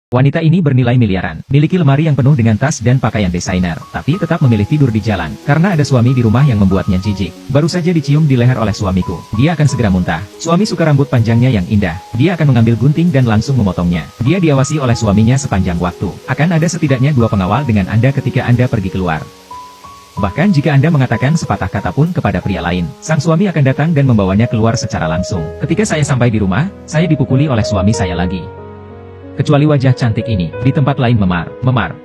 Wanita ini bernilai miliaran, miliki lemari yang penuh dengan tas dan pakaian desainer, tapi tetap memilih tidur di jalan, karena ada suami di rumah yang membuatnya jijik. Baru saja dicium di leher oleh suamiku, dia akan segera muntah. Suami suka rambut panjangnya yang indah, dia akan mengambil gunting dan langsung memotongnya. Dia diawasi oleh suaminya sepanjang waktu. Akan ada setidaknya 2 pengawal dengan Anda ketika Anda pergi keluar. Bahkan jika Anda mengatakan sepatah kata pun kepada pria lain, sang suami akan datang dan membawanya keluar secara langsung. Ketika saya sampai di rumah, saya dipukuli oleh suami saya lagi. Kecuali wajah cantik ini, di tempat lain memar.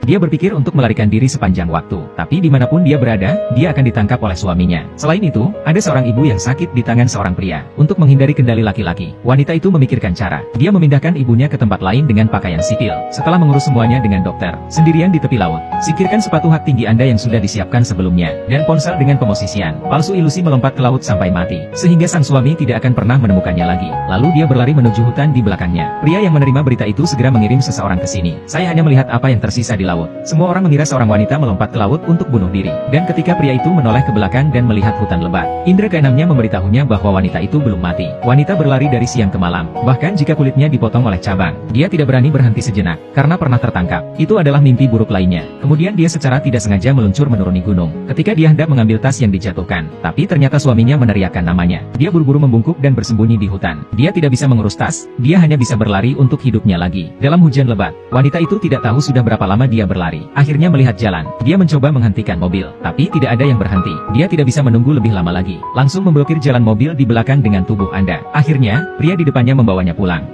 Dia berpikir untuk melarikan diri sepanjang waktu, tapi dimanapun dia berada, dia akan ditangkap oleh suaminya. Selain itu, ada seorang ibu yang sakit di tangan seorang pria. Untuk menghindari kendali laki-laki, wanita itu memikirkan cara. Dia memindahkan ibunya ke tempat lain dengan pakaian sipil. Setelah mengurus semuanya dengan dokter, sendirian di tepi laut. Singkirkan sepatu hak tinggi Anda yang sudah disiapkan sebelumnya, dan ponsel dengan pemosisian palsu ilusi melompat ke laut sampai mati, sehingga sang suami tidak akan pernah menemukannya lagi. Lalu dia berlari menuju hutan di belakangnya. Pria yang menerima berita itu segera mengirim seseorang ke sini. Saya hanya melihat apa yang tersisa di laut. Semua orang mengira seorang wanita melompat ke laut untuk bunuh diri. Dan ketika pria itu menoleh ke belakang dan melihat hutan lebat, indera keenamnya memberitahunya bahwa wanita itu belum mati. Wanita berlari dari siang ke malam. Bahkan jika kulitnya dipotong oleh cabang, dia tidak berani berhenti sejenak, karena pernah tertangkap. Itu adalah mimpi buruk lainnya. Kemudian dia secara tidak sengaja meluncur menuruni gunung. Ketika dia hendak mengambil tas yang dijatuhkan, tapi ternyata suaminya meneriakkan namanya. Dia buru-buru membungkuk dan bersembunyi di hutan. Dia tidak bisa mengurus tas, dia hanya bisa berlari untuk hidupnya lagi. Dalam hujan lebat, wanita itu tidak tahu sudah berapa lama dia berlari. Akhirnya melihat jalan, dia mencoba menghentikan mobil, tapi tidak ada yang berhenti. Dia tidak bisa menunggu lebih lama lagi, langsung memblokir jalan mobil di belakang dengan tubuh Anda. Akhirnya, pria di depannya membawanya pulang.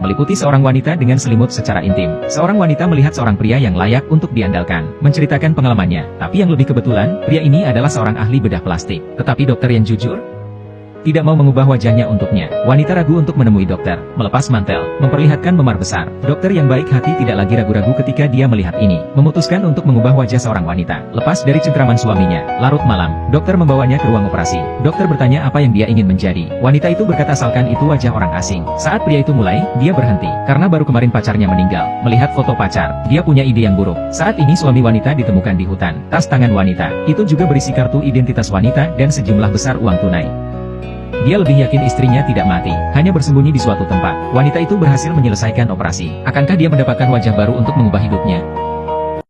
Meliputi seorang wanita dengan selimut secara intim. Seorang wanita melihat seorang pria yang layak untuk diandalkan, menceritakan pengalamannya. Tapi yang lebih kebetulan, pria ini adalah seorang ahli bedah plastik. Tetapi dokter yang jujur tidak mau mengubah wajahnya untuknya. Wanita ragu untuk menemui dokter, melepas mantel, memperlihatkan memar besar. Dokter yang baik hati tidak lagi ragu-ragu ketika dia melihat ini. Memutuskan untuk mengubah wajah seorang wanita. Lepas dari cengkraman suaminya, larut malam, dokter membawanya ke ruang operasi. Dokter bertanya apa yang dia ingin menjadi. Wanita itu berkata asalkan itu wajah orang asing. Saat pria itu mulai, dia berhenti. Karena baru kemarin pacarnya meninggal. Melihat foto pacar, dia punya ide yang buruk. Saat ini suami wanita ditemukan di hutan. Tas tangan wanita, itu juga berisi kartu identitas wanita dan sejumlah besar uang tunai. Dia lebih yakin istrinya tidak mati, hanya bersembunyi di suatu tempat. Wanita itu berhasil menyelesaikan operasi. Akankah dia mendapatkan wajah baru untuk mengubah hidupnya?